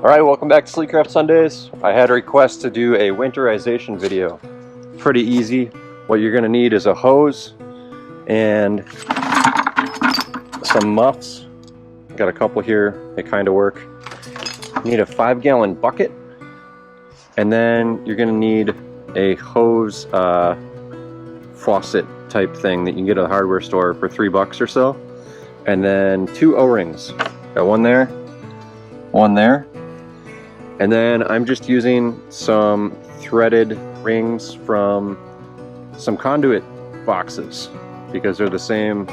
Alright, welcome back to Sleekcraft Sundays. I had a request to do a winterization video. Pretty easy. What you're going to need is a hose and some muffs. Got a couple here, they kind of work. You need a 5-gallon bucket, and then you're going to need a hose faucet type thing that you can get at the hardware store for $3 or so. And then 2 O-rings. Got one there, one there. And then I'm just using some threaded rings from some conduit boxes because they're the same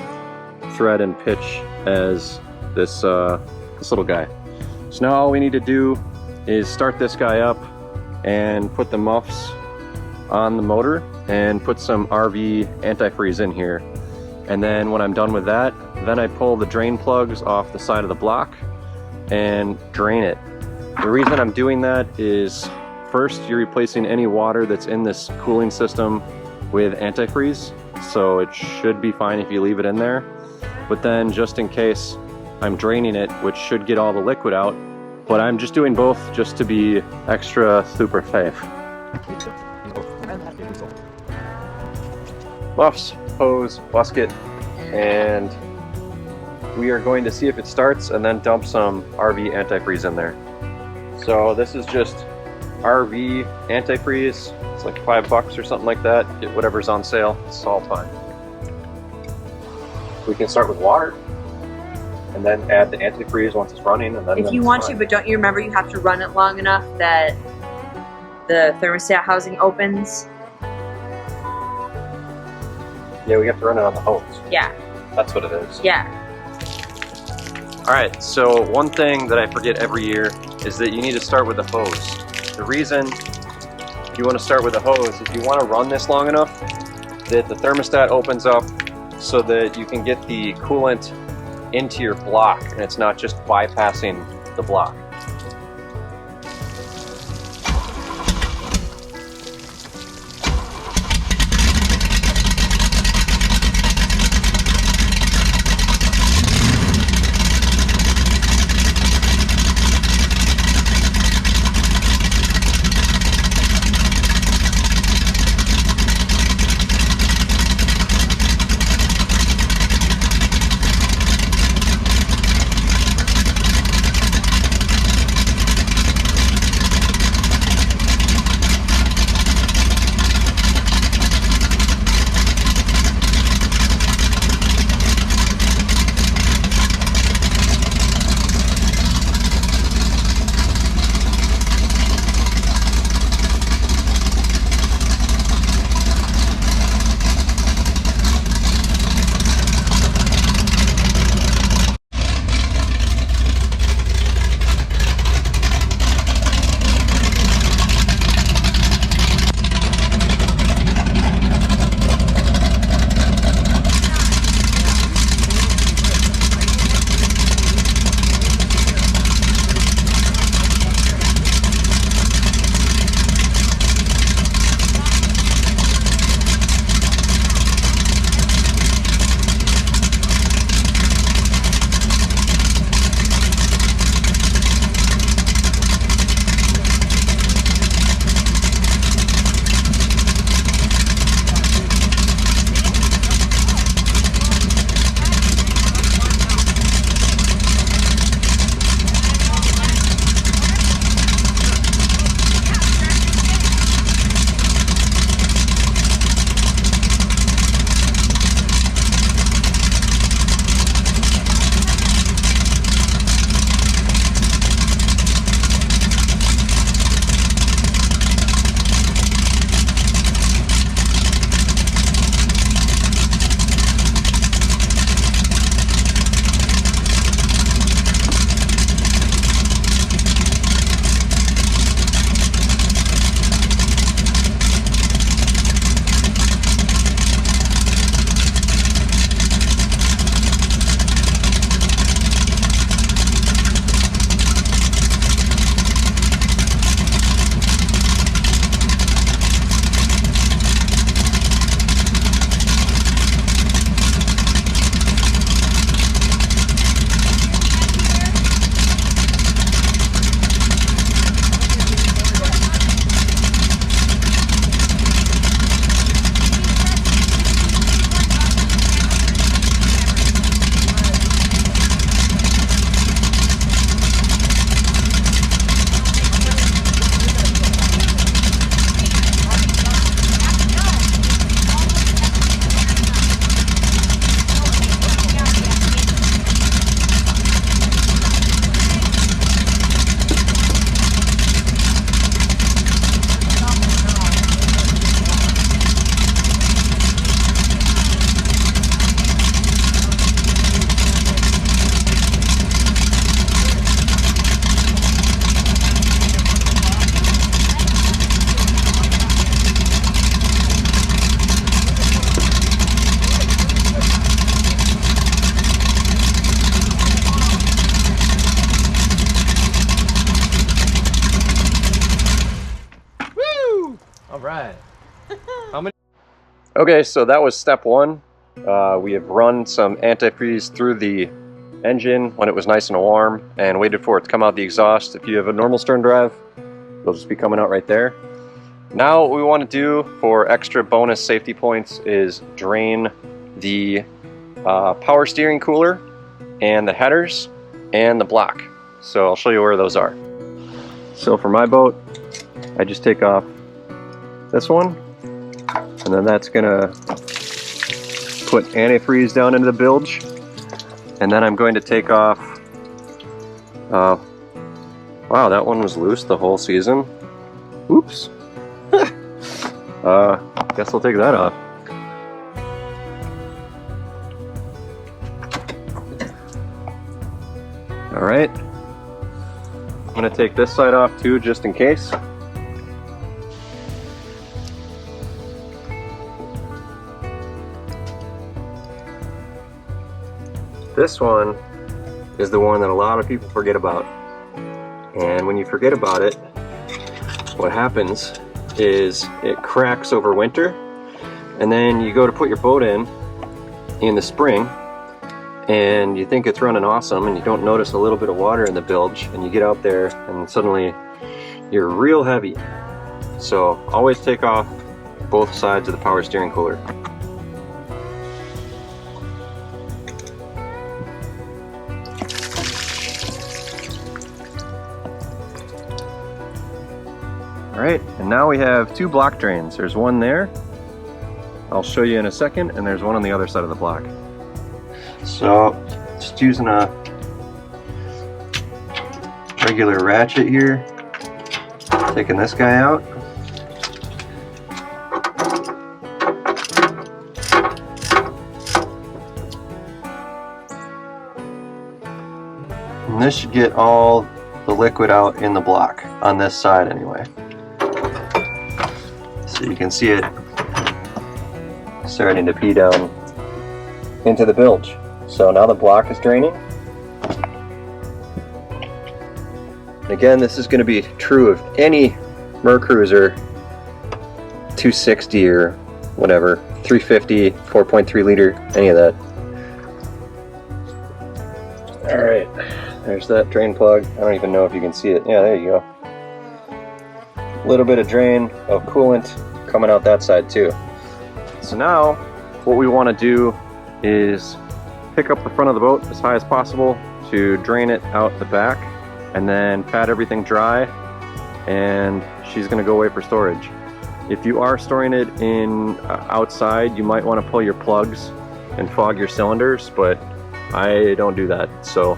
thread and pitch as this little guy. So now all we need to do is start this guy up and put the muffs on the motor and put some RV antifreeze in here. And then when I'm done with that, then I pull the drain plugs off the side of the block and drain it. The reason I'm doing that is, first, you're replacing any water that's in this cooling system with antifreeze, so it should be fine if you leave it in there. But then, just in case, I'm draining it, which should get all the liquid out, but I'm just doing both just to be extra super safe. Muffs, hose, basket, and we are going to see if it starts and then dump some RV antifreeze in there. So this is just RV antifreeze. It's like $5 or something like that. Get whatever's on sale. It's all fine. We can start with water and then add the antifreeze once it's running. And then if you want to, but don't you remember you have to run it long enough that the thermostat housing opens? Yeah, we have to run it on the hose. Yeah. That's what it is. Yeah. Alright, so one thing that I forget every year is that you need to start with the hose. The reason you want to start with the hose is you want to run this long enough that the thermostat opens up so that you can get the coolant into your block and it's not just bypassing the block. right. Okay, so that was step one. We have run some antifreeze through the engine when it was nice and warm and waited for it to come out the exhaust. If you have a normal stern drive, it'll just be coming out right there. Now what we want to do for extra bonus safety points is drain the power steering cooler and the headers and the block. So I'll show you where those are. So for my boat, I just take off this one, and then that's gonna put antifreeze down into the bilge, and then I'm going to take off, wow, that one was loose the whole season. Oops. Guess I'll take that off. All right, I'm gonna take this side off too, just in case. This one is the one that a lot of people forget about. And when you forget about it, what happens is it cracks over winter, and then you go to put your boat in the spring, and you think it's running awesome, and you don't notice a little bit of water in the bilge, and you get out there and suddenly you're real heavy. So always take off both sides of the power steering cooler. Alright, and now we have two block drains. There's one there, I'll show you in a second, and there's one on the other side of the block. So, just using a regular ratchet here, taking this guy out. And this should get all the liquid out in the block, on this side anyway. So you can see it starting to pee down into the bilge. So now the block is draining. Again, this is going to be true of any Mercruiser 260 or whatever, 350, 4.3 liter, any of that. Alright, there's that drain plug. I don't even know if you can see it. Yeah, there you go. A little bit of drain of coolant coming out that side too. So now what we want to do is pick up the front of the boat as high as possible to drain it out the back, and then pat everything dry, and she's going to go away for storage. If you are storing it in outside, you might want to pull your plugs and fog your cylinders, but I don't do that. So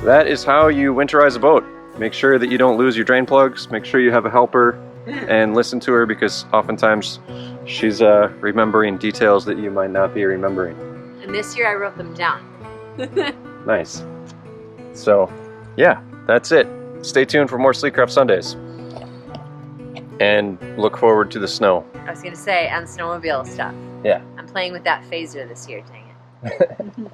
that is how you winterize a boat. Make sure that you don't lose your drain plugs. Make sure you have a helper and listen to her, because oftentimes she's remembering details that you might not be remembering. And this year I wrote them down. Nice. So yeah, that's it. Stay tuned for more Sleekcraft Sundays. And look forward to the snow. I was going to say, and snowmobile stuff. Yeah. I'm playing with that phaser this year, dang it.